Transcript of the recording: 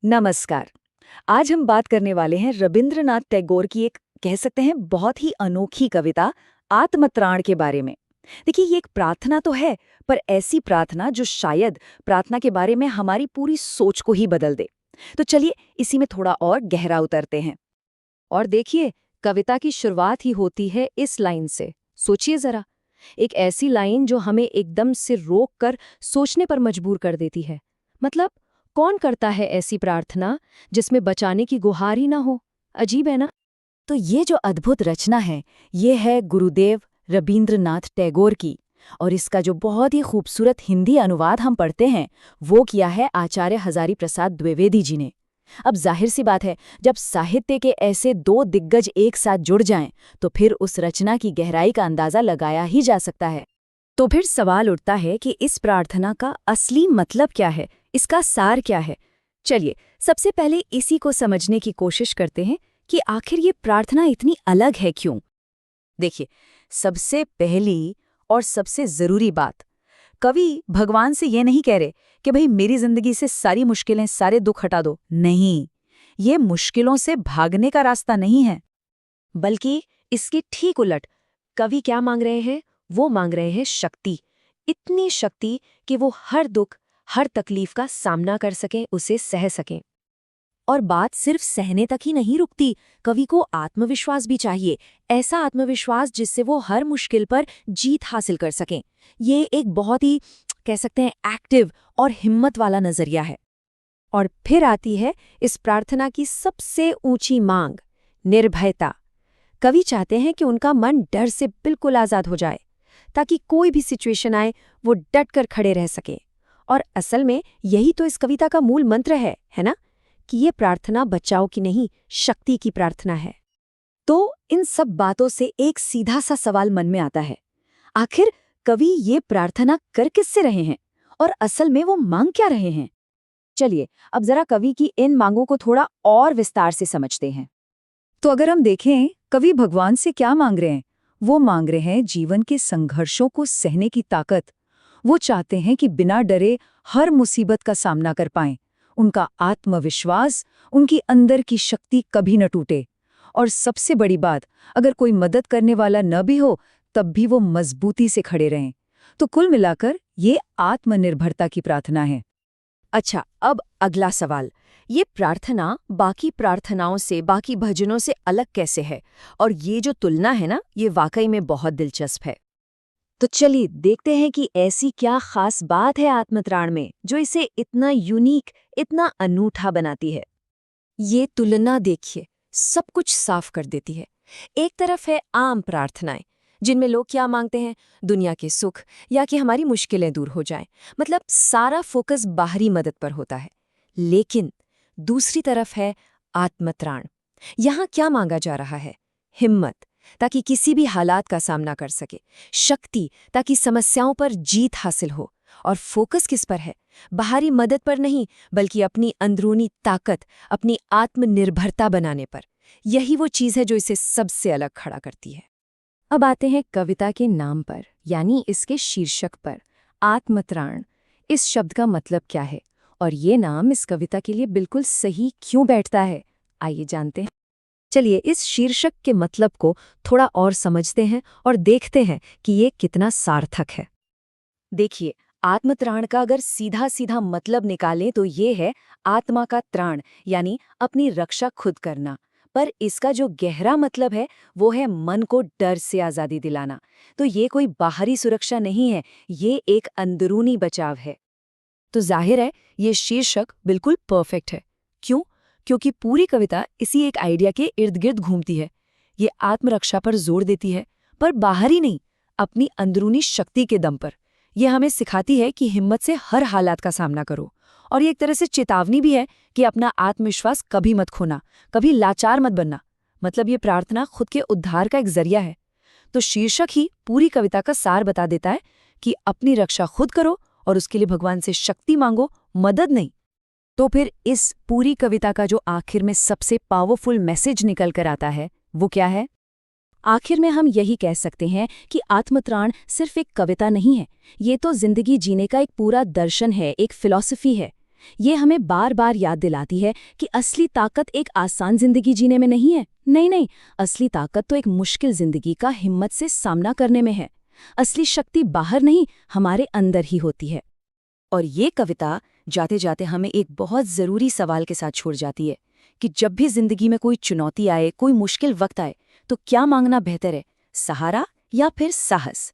नमस्कार। आज हम बात करने वाले हैं रविंद्रनाथ टैगोर की एक कह सकते हैं बहुत ही अनोखी कविता आत्मत्राण के बारे में। देखिए ये एक प्रार्थना तो है, पर ऐसी प्रार्थना जो शायद प्रार्थना के बारे में हमारी पूरी सोच को ही बदल दे। तो चलिए इसी में थोड़ा और गहरा उतरते हैं। और देखिए, कविता की शुरुआत ही होती है इस लाइन से। सोचिए जरा, एक ऐसी लाइन जो हमें एकदम से रोक कर सोचने पर मजबूर कर देती है। मतलब, कौन करता है ऐसी प्रार्थना जिसमें बचाने की गुहार ही ना हो? अजीब है ना? तो ये जो अद्भुत रचना है, ये है गुरुदेव रवींद्रनाथ टैगोर की। और इसका जो बहुत ही खूबसूरत हिंदी अनुवाद हम पढ़ते हैं, वो किया है आचार्य हजारी प्रसाद द्विवेदी जी ने। अब जाहिर सी बात है, जब साहित्य के ऐसे दो दिग्गज एक साथ जुड़ जाएं, तो फिर उस रचना की गहराई का अंदाजा लगाया ही जा सकता है। तो फिर सवाल उठता है कि इस प्रार्थना का असली मतलब क्या है, इसका सार क्या है। चलिए सबसे पहले इसी को समझने की कोशिश करते हैं कि आखिर ये प्रार्थना इतनी अलग है क्यों। देखिए, सबसे पहली और सबसे जरूरी बात, कवि भगवान से ये नहीं कह रहे कि भाई मेरी जिंदगी से सारी मुश्किलें सारे दुख हटा दो। नहीं, ये मुश्किलों से भागने का रास्ता नहीं है, बल्कि इसके ठीक उलट, कवि क्या मांग रहे हैं? वो मांग रहे हैं शक्ति। इतनी शक्ति कि वो हर दुख, हर तकलीफ का सामना कर सकें, उसे सह सकें। और बात सिर्फ सहने तक ही नहीं रुकती, कवि को आत्मविश्वास भी चाहिए। ऐसा आत्मविश्वास जिससे वो हर मुश्किल पर जीत हासिल कर सकें। ये एक बहुत ही कह सकते हैं एक्टिव और हिम्मत वाला नजरिया है। और फिर आती है इस प्रार्थना की सबसे ऊंची मांग, निर्भयता। कवि चाहते हैं कि उनका मन डर से बिल्कुल आजाद हो जाए, ताकि कोई भी सिचुएशन आए वो डट कर खड़े रह सके। और असल में यही तो इस कविता का मूल मंत्र है ना? कि ये प्रार्थना बचाव की नहीं, शक्ति की प्रार्थना है। तो इन सब बातों से एक सीधा सा सवाल मन में आता है, आखिर कवि ये प्रार्थना कर किससे रहे हैं और असल में वो मांग क्या रहे हैं। चलिए अब जरा कवि की इन मांगों को थोड़ा और विस्तार से समझते हैं। तो अगर हम देखें कवि भगवान से क्या मांग रहे हैं, वो मांग रहे हैं जीवन के संघर्षों को सहने की ताकत। वो चाहते हैं कि बिना डरे हर मुसीबत का सामना कर पाएं। उनका आत्मविश्वास, उनकी अंदर की शक्ति कभी न टूटे। और सबसे बड़ी बात, अगर कोई मदद करने वाला न भी हो, तब भी वो मजबूती से खड़े रहें। तो कुल मिलाकर ये आत्मनिर्भरता की प्रार्थना है। अच्छा, अब अगला सवाल, ये प्रार्थना बाकी प्रार्थनाओं से, बाकी भजनों से अलग कैसे है? और ये जो तुलना है ना, ये वाकई में बहुत दिलचस्प है। तो चलिए देखते हैं कि ऐसी क्या खास बात है आत्मत्राण में जो इसे इतना यूनिक, इतना अनूठा बनाती है। ये तुलना देखिए, सब कुछ साफ कर देती है। एक तरफ है आम प्रार्थनाएं, जिनमें लोग क्या मांगते हैं? दुनिया के सुख या कि हमारी मुश्किलें दूर हो जाएं। मतलब सारा फोकस बाहरी मदद पर होता है। लेकिन दूसरी तरफ है आत्मत्राण। यहाँ क्या मांगा जा रहा है? हिम्मत, ताकि किसी भी हालात का सामना कर सके। शक्ति, ताकि समस्याओं पर जीत हासिल हो। और फोकस किस पर है? बाहरी मदद पर नहीं, बल्कि अपनी अंदरूनी ताकत, अपनी आत्मनिर्भरता बनाने पर। यही वो चीज़ है जो इसे सबसे अलग खड़ा करती है। अब आते हैं कविता के नाम पर, यानी इसके शीर्षक पर, आत्मत्राण। इस शब्द का मतलब क्या है और ये नाम इस कविता के लिए बिल्कुल सही क्यों बैठता है? आइए जानते हैं। चलिए इस शीर्षक के मतलब को थोड़ा और समझते हैं और देखते हैं कि ये कितना सार्थक है। देखिए, आत्मत्राण का अगर सीधा सीधा मतलब निकालें तो ये है आत्मा का त्राण, यानी अपनी रक्षा खुद करना। पर इसका जो गहरा मतलब है वो है मन को डर से आज़ादी दिलाना। तो ये कोई बाहरी सुरक्षा नहीं है, ये एक अंदरूनी बचाव है। तो जाहिर है ये शीर्षक बिल्कुल परफेक्ट है। क्यों? क्योंकि पूरी कविता इसी एक आइडिया के इर्द गिर्द घूमती है। ये आत्मरक्षा पर जोर देती है, पर बाहरी नहीं, अपनी अंदरूनी शक्ति के दम पर। यह हमें सिखाती है कि हिम्मत से हर हालात का सामना करो। और ये एक तरह से चेतावनी भी है कि अपना आत्मविश्वास कभी मत खोना, कभी लाचार मत बनना। मतलब ये प्रार्थना खुद के उद्धार का एक जरिया है। तो शीर्षक ही पूरी कविता का सार बता देता है कि अपनी रक्षा खुद करो और उसके लिए भगवान से शक्ति मांगो, मदद नहीं। तो फिर इस पूरी कविता का जो आखिर में सबसे पावरफुल मैसेज निकल कर आता है, वो क्या है? आखिर में हम यही कह सकते हैं कि आत्मत्राण सिर्फ एक कविता नहीं है, ये तो जिंदगी जीने का एक पूरा दर्शन है, एक फिलॉसफी है। ये हमें बार बार याद दिलाती है कि असली ताकत एक आसान जिंदगी जीने में नहीं है। नहीं नहीं, असली ताकत तो एक मुश्किल जिंदगी का हिम्मत से सामना करने में है। असली शक्ति बाहर नहीं, हमारे अंदर ही होती है। और ये कविता जाते जाते हमें एक बहुत ज़रूरी सवाल के साथ छोड़ जाती है कि जब भी जिंदगी में कोई चुनौती आए, कोई मुश्किल वक्त आए, तो क्या मांगना बेहतर है, सहारा या फिर साहस?